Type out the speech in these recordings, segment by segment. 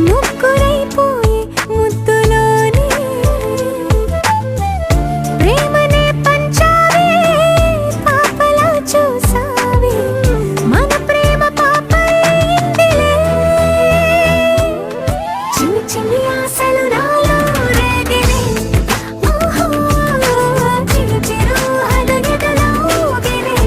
ముగ్గురైపోయే ముద్దులోనే ప్రేమనే పంచావే పాపలా చూసావే మన ప్రేమ పాపైందిలే చిన్ని చిన్ని ఆశలు నాలో రేగినే ఓహో చిరు చిరు హృదయలో ఊగినే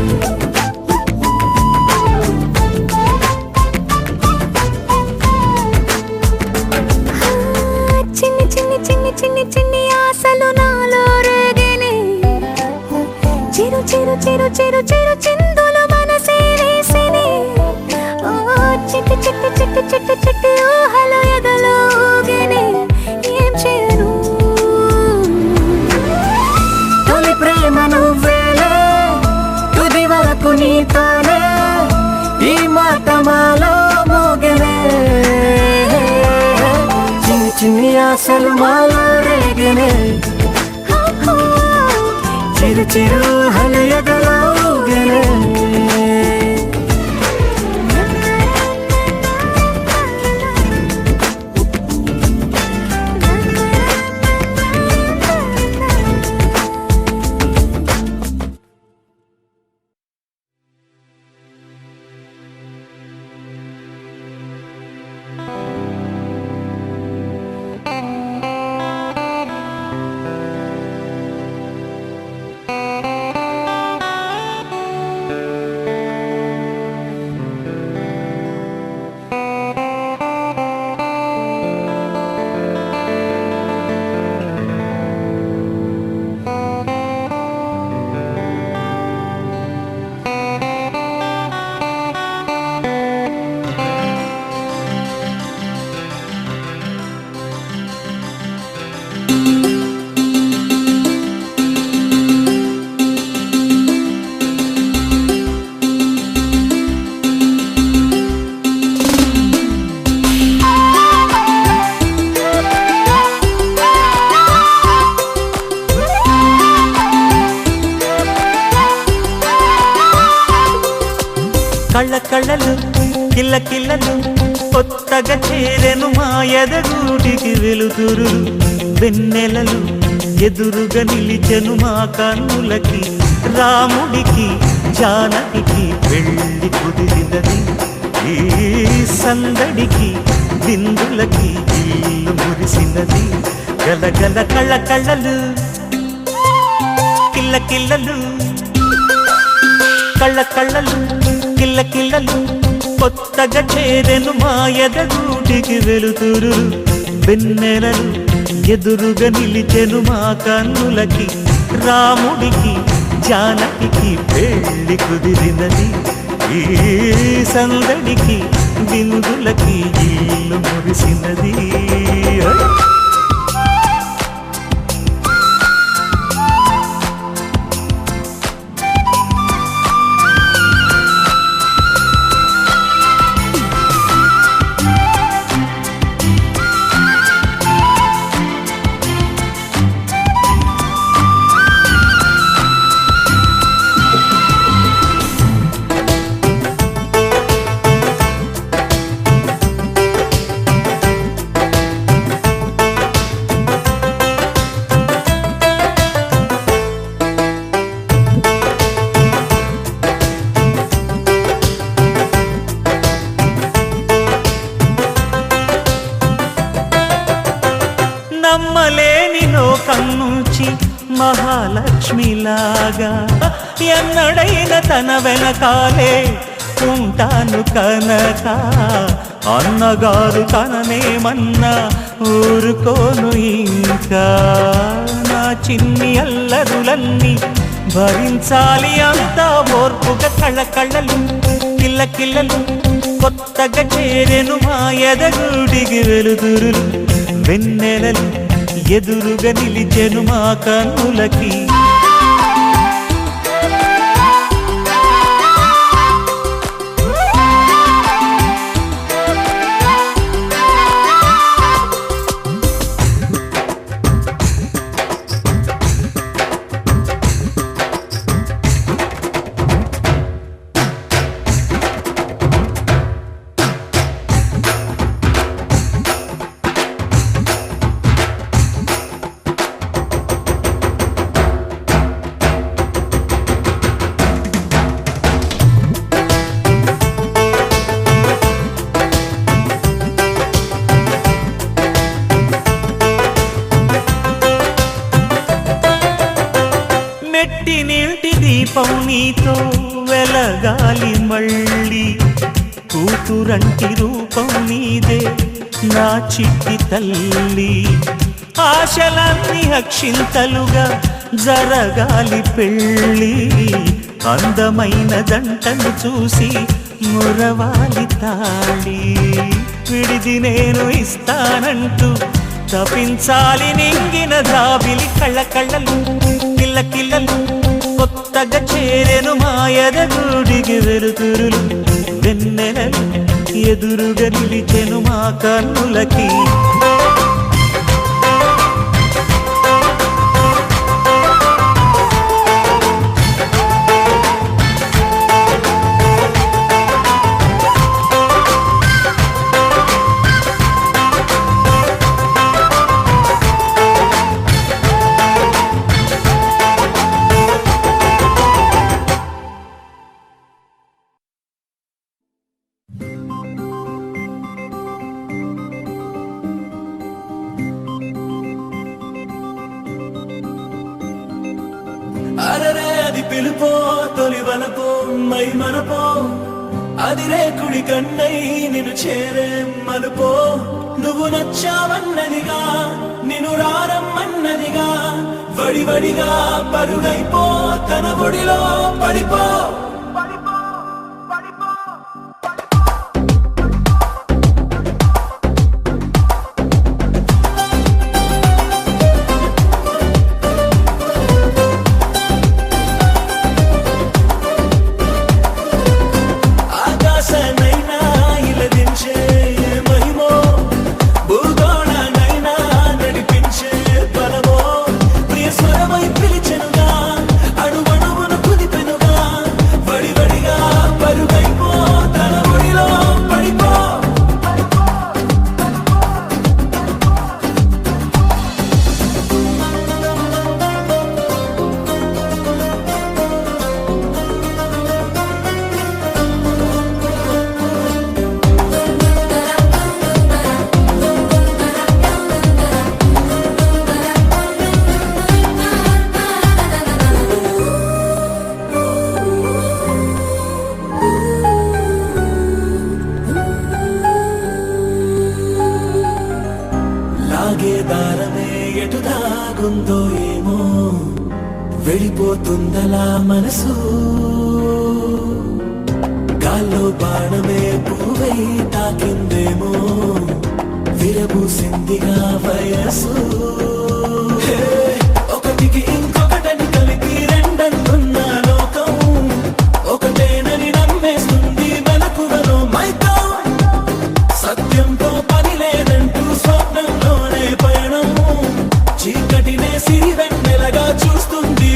చిన్ని చిన్ని చిన్ని చిన్ని చిన్ని ఆశలు నాలో రేగినే చిరు చిరు చిరు చిరు చిరు చిందులు మనసే వేసినే ఓ చిట్టి చిట్టి చిట్టి చిట్టి చిట్టి ఊహలు ఎదలో ఊగినే ఏం చేయను తొలి ప్రేమ నువ్వేలే తుది వరకు నీతోనే ఈ మాట మాలో మోగనే చిన్ని చిన్ని ఆశలు మాలో రేగినే చిరు చిరు హృదయలో ఊగినే కళ్ళ కళ్ళలు కిల్ల కిల్లలు కొత్తగా చేరెను మా ఎదగూటికి వెలుతురు వెన్నెలలు ఎదురుగా నిలిచెను మా కన్నులకి రాముడికి జానకి పెళ్లి కుదిరినది ఈ సందడికి బిందులకి ఇల్లు మురిసినది గలగల కళ్ళ కళ్ళలు కిల్ల కిల్లలు కళ్ళ కళ్ళలు కిల్ల కిల్లలు కొత్తగా చేరెను మా ఎదగూటికి వెలుతురు వెన్నెలలు ఎదురుగా నిలిచెను మా కన్నులకి రాముడికి జానకి పెళ్లి కుదిరినది ఈ సందడికి బిందులకి ఇల్లు మురిసినది నమ్మలేని లోకం నుంచి మహాలక్ష్మిలాగా ఎన్నడైన తన వెనకాలే ఉంటాను కనక అన్నగారు తననేమన్నా ఊరుకోను ఇంకా నా చిన్ని అల్లరులన్నీ భరించాలి అంతా ఓర్పుగా కళ్ళ కళ్ళలు కిల్ల కిల్లలు కొత్తగా చేరెను మా ఎదగూడికి వెలుతురులు వెన్నెలలు ఎదురుగా నిలిచెను మా కన్నులకి దీపం నీతో వెలగాలి మళ్ళీ కూతురంటి రూపం నీదే నా చిట్టి తల్లి ఆశలన్నీ అక్షింతలుగా జరగాలి పెళ్ళి అందమైన జంటను చూసి మురవాలి తాళి విడిది నేను ఇస్తానంటూ తపించాలి నింగిన జాబిలి కళ్ళ కళ్ళలు కిల్ల కిల్లలు కొత్తగా చేరెను మాయద గుడికి వెలుతురులు వెన్నెలలు ఎదురుగా నిలిచెను మా కన్నులకి అరరే అది పిలుపో తొలి వలపో మై మనపో అది రేకుడి కన్నై నిన్ను చేరే మలుపో నువ్వు నచ్చావన్నదిగా నిన్ను రారమ్మన్నదిగా వడివడిగా పరుగైపో తన ఒడిలో పడిపో దారమే ఎటు దాగుందో ఏమో వెళ్ళిపోతుందలా మనసు గాల్లో బాణమే పువ్వై తాకిందేమో విరబూసిందిగా వయసు ఒకటికి ఇంకొకటని కలిపి రెండన్నున్న లోకం ఒకటేనని నమ్మేస్తుంది మెలకువలో మైకం సత్యంతో పని లేదంటూ స్వప్నంలోనే పయనం చీకటినే సిరివెన్నెలగా చూస్తుంది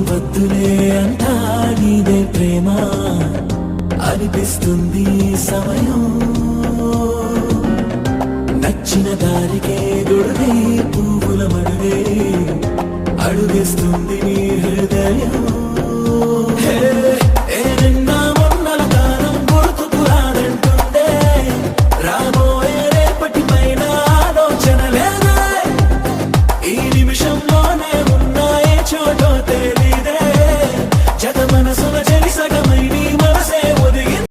వద్దులే అంటా నీదే ప్రేమ అనిపిస్తుంది సమయం నచ్చిన దారికే గొడుగే పువ్వుల మడుగే అడుగేస్తుంది నీ హృదయం ఏదన్నా మొన్నల కాలం గుర్తుకు రాదంటుందే రాబోయే రేపటి పైన ఆలోచన లేదే ఈ నిమిషంలోనే ఉన్నాయే చోటో తెలియదే జత మనసుల చెరి సగమై నీ మనసే ఒదిగిందే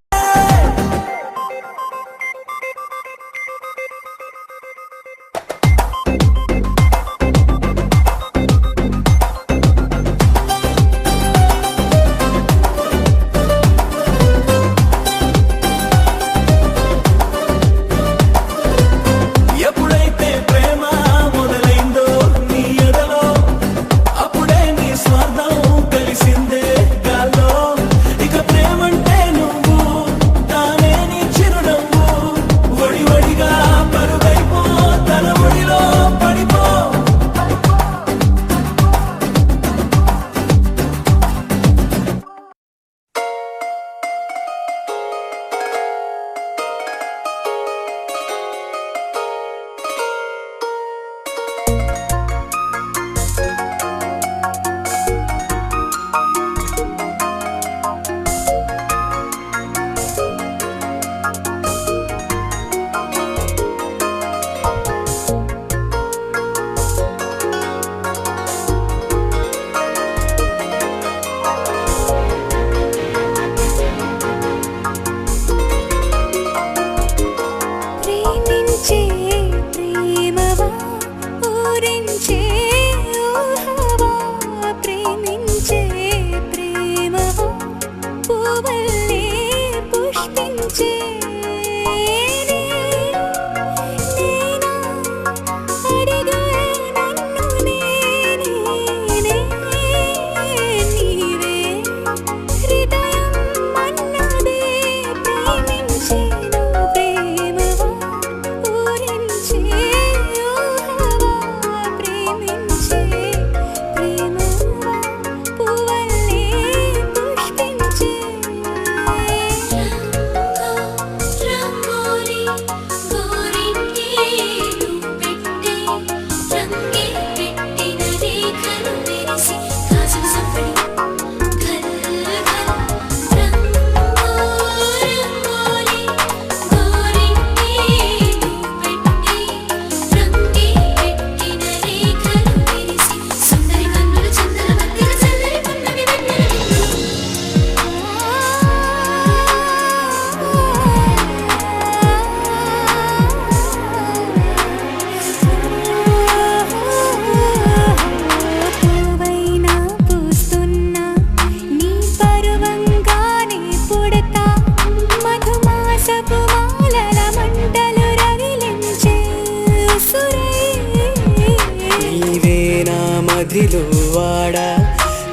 వాడా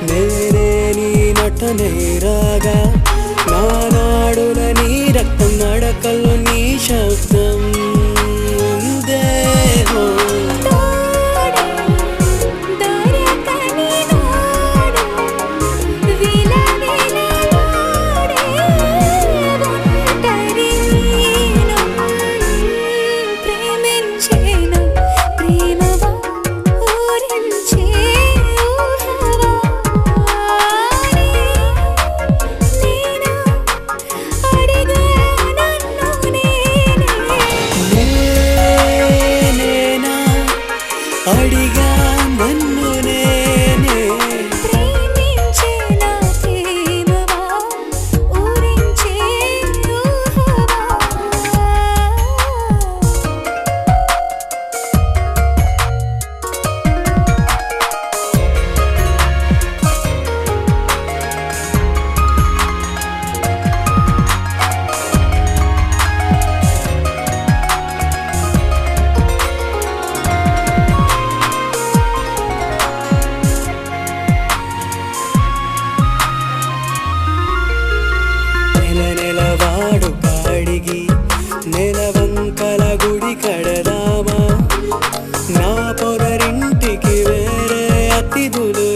నేనే నీ నటనే రాగా నా నాడుల నీ రక్తం నడకల్లో నీ శబ్దం ఉందే హో. తోడే దొరకని నోడు విలవిలలాడే ఒంటరి నేను ప్రేమించేను ప్రేమవా ఊరించే ఊహవా నేను అడిగా నన్ను నేనేనా అడిగా నన్ను నేనే ప్రేమించే నా ప్రేమవా ఊరించే ఊహవా నెల నెలవాడు కాడిగి నెలవంకల గుడి కడదామా నా పొదరింటికి వేరే అతిథులు